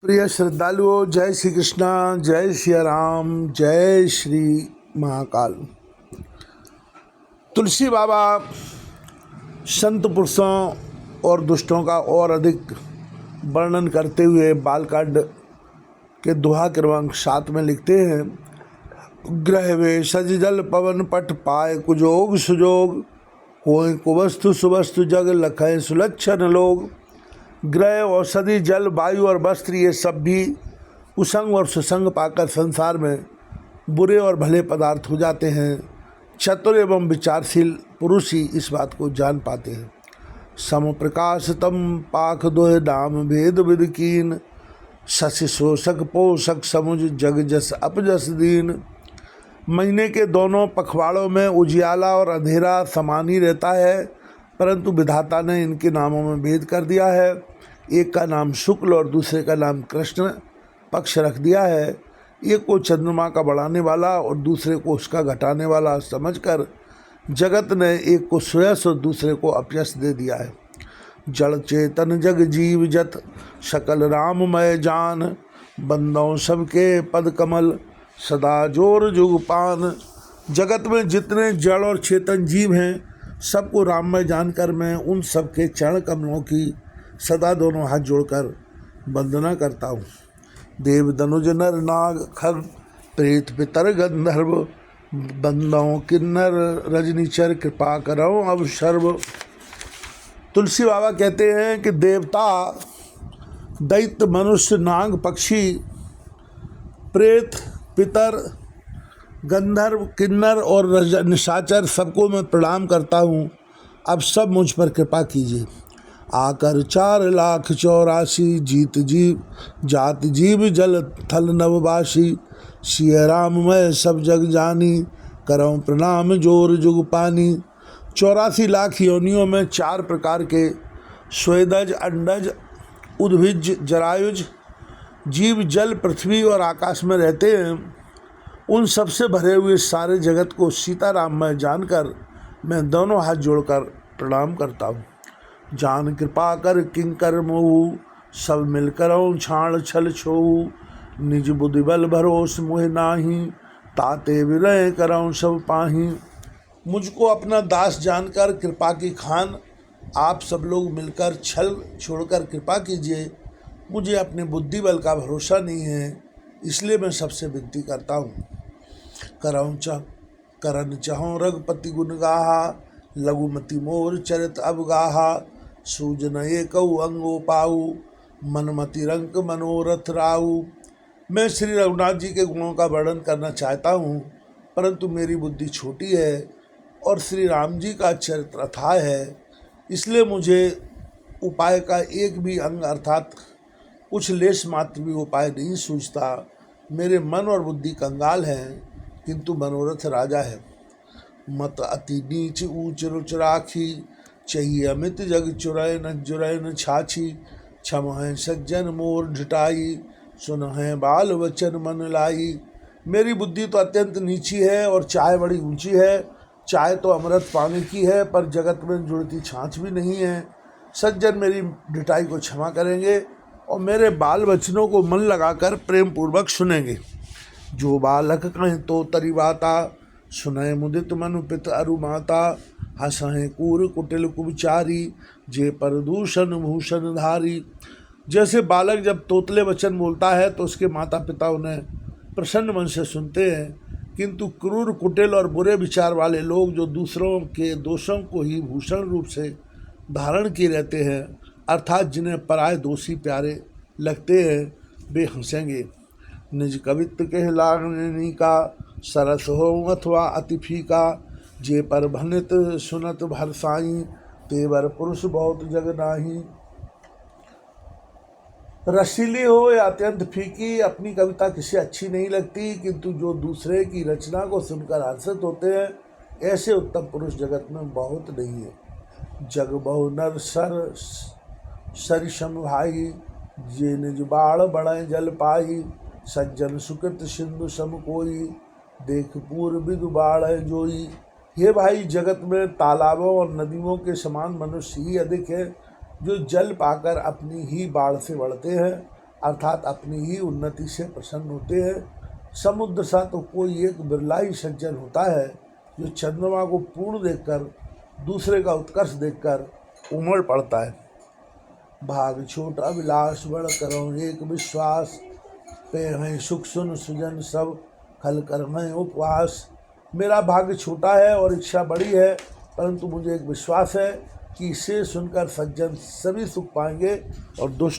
प्रिय श्रद्धालुओं, जय श्री कृष्णा, जय सिया राम, जय श्री महाकाल। तुलसी बाबा संत पुरुषों और दुष्टों का और अधिक वर्णन करते हुए बालकांड के दोहा क्रमांक 7 में लिखते हैं, ग्रह वे सज जल पवन पट पाए कुजोग सुजोग, होए कुवस्तु सुवस्तु जग लखय सुलक्षण लोग। ग्रह, औषधि, जल, वायु और वस्त्र ये सब भी कुसंग और सुसंग पाकर संसार में बुरे और भले पदार्थ हो जाते हैं। चतुर एवं विचारशील पुरुष ही इस बात को जान पाते हैं। सम प्रकाश तम पाख दोह दाम भेद विद कीन, शशि शोषक पोषक समुझ जग जस अपजस दीन। महीने के दोनों पखवाड़ों में उजियाला और अंधेरा समान ही रहता है, परंतु विधाता ने इनके नामों में भेद कर दिया है। एक का नाम शुक्ल और दूसरे का नाम कृष्ण पक्ष रख दिया है। एक को चंद्रमा का बढ़ाने वाला और दूसरे को उसका घटाने वाला समझकर जगत ने एक को सुयश और दूसरे को अपयश दे दिया है। जड़ चेतन जग जीव जत सकल राममय जान, बंदों सबके पद कमल सदा जोर जुगपान। जगत में जितने जड़ और चेतन जीव हैं, सबको राममय जानकर मैं उन सबके चरण कमलों की सदा दोनों हाथ जोड़कर वंदना करता हूँ। देव दनुज नर नाग खग प्रेत पितर गंधर्व, बंदों किन्नर रजनीचर कृपा करो अब सर्व। तुलसी बाबा कहते हैं कि देवता, दैत्य, मनुष्य, नाग, पक्षी, प्रेत, पितर, गंधर्व, किन्नर और निशाचर सबको मैं प्रणाम करता हूँ। अब सब मुझ पर कृपा कीजिए। आकर 4,84,000 जीत जीव जात जीव जल थल नववासी, सिय राम मैं सब जग जानी, करऊँ प्रणाम जोर जुग पानी। 84 लाख योनियों में 4 प्रकार के स्वेदज, अंडज, उद्भिज, जरायुज जीव जल, पृथ्वी और आकाश में रहते हैं। उन सबसे भरे हुए सारे जगत को सीताराम में जानकर मैं दोनों हाथ जोड़कर प्रणाम करता हूँ। जान कृपा कर किंकर मोहू, सब मिलकर छाण छल छोहू, निज बुद्धि बल भरोस मोह नाही, ताते विरय करऊँ सब पाही। मुझको अपना दास जानकर कृपा की खान आप सब लोग मिलकर छल छोड़कर कृपा कीजिए। मुझे अपने बुद्धि बल का भरोसा नहीं है, इसलिए मैं सबसे विनती करता हूँ। करन चहु रघुपति गुण गाहा, लघुमति मोर चरित अब गाहा, सूजन एकौ अंगो पाऊ, मनमति रंक मनोरथ राऊ। मैं श्री रघुनाथ जी के गुणों का वर्णन करना चाहता हूँ, परंतु मेरी बुद्धि छोटी है और श्री राम जी का चरित्र अथाह है, इसलिए मुझे उपाय का एक भी अंग अर्थात कुछ लेश मात्र भी उपाय नहीं सूझता। मेरे मन और बुद्धि कंगाल हैं, किंतु मनोरथ राजा है। मत अति नीच ऊंच रुच राखी, चाहिए अमित जग चुरय न छाछी। क्षम है सज्जन मोर ढिटाई, सुन है बाल वचन मन लाई। मेरी बुद्धि तो अत्यंत नीची है और चाय बड़ी ऊंची है। चाय तो अमृत पानी की है, पर जगत में जुड़ती छाछ भी नहीं है। सज्जन मेरी ढिटाई को क्षमा करेंगे और मेरे बाल वचनों को मन लगाकर प्रेम पूर्वक सुनेंगे। जो बालक कहें तो तरी बाता, सुनय मुदित मनु पित अरु माता। हंसहें कूर कुटिल कुविचारी, जे प्रदूषण भूषण धारी। जैसे बालक जब तोतले वचन बोलता है तो उसके माता पिता उन्हें प्रसन्न मन से सुनते हैं, किंतु क्रूर, कुटिल और बुरे विचार वाले लोग जो दूसरों के दोषों को ही भूषण रूप से धारण किए रहते हैं, अर्थात जिन्हें पराये दोषी प्यारे लगते हैं, वे हंसेंगे। निज कवित्व के लागनी का, सरस हो अथवा अति फीका। जे पर भनित सुनत भरसाई, तेवर पुरुष बहुत जग नाही। रसीली हो या अत्यंत फीकी, अपनी कविता किसी अच्छी नहीं लगती, किंतु जो दूसरे की रचना को सुनकर हर्षित होते हैं, ऐसे उत्तम पुरुष जगत में बहुत नहीं है। जग बहु नर सरिसम भाई, जे निज बाढ़ बढ़े जल पाई। सज्जन सुकृत सिंधु सम कोई, देख पूर्व विदु बाढ़ जोई। हे भाई, जगत में तालाबों और नदियों के समान मनुष्य ही अधिक है, जो जल पाकर अपनी ही बाढ़ से बढ़ते हैं अर्थात अपनी ही उन्नति से प्रसन्न होते हैं। समुद्र सा तो कोई एक बिरला ही सज्जन होता है जो चंद्रमा को पूर्ण देखकर दूसरे का उत्कर्ष देखकर उमड़ पड़ता है। भाग छोटा विलास बड़ करो एक विश्वास, पे हैं सुख सुन सुजन सब खल कर मैं उपवास। मेरा भाग्य छोटा है और इच्छा बड़ी है, परंतु मुझे एक विश्वास है कि इसे सुनकर सज्जन सभी सुख पाएंगे और दुष्ट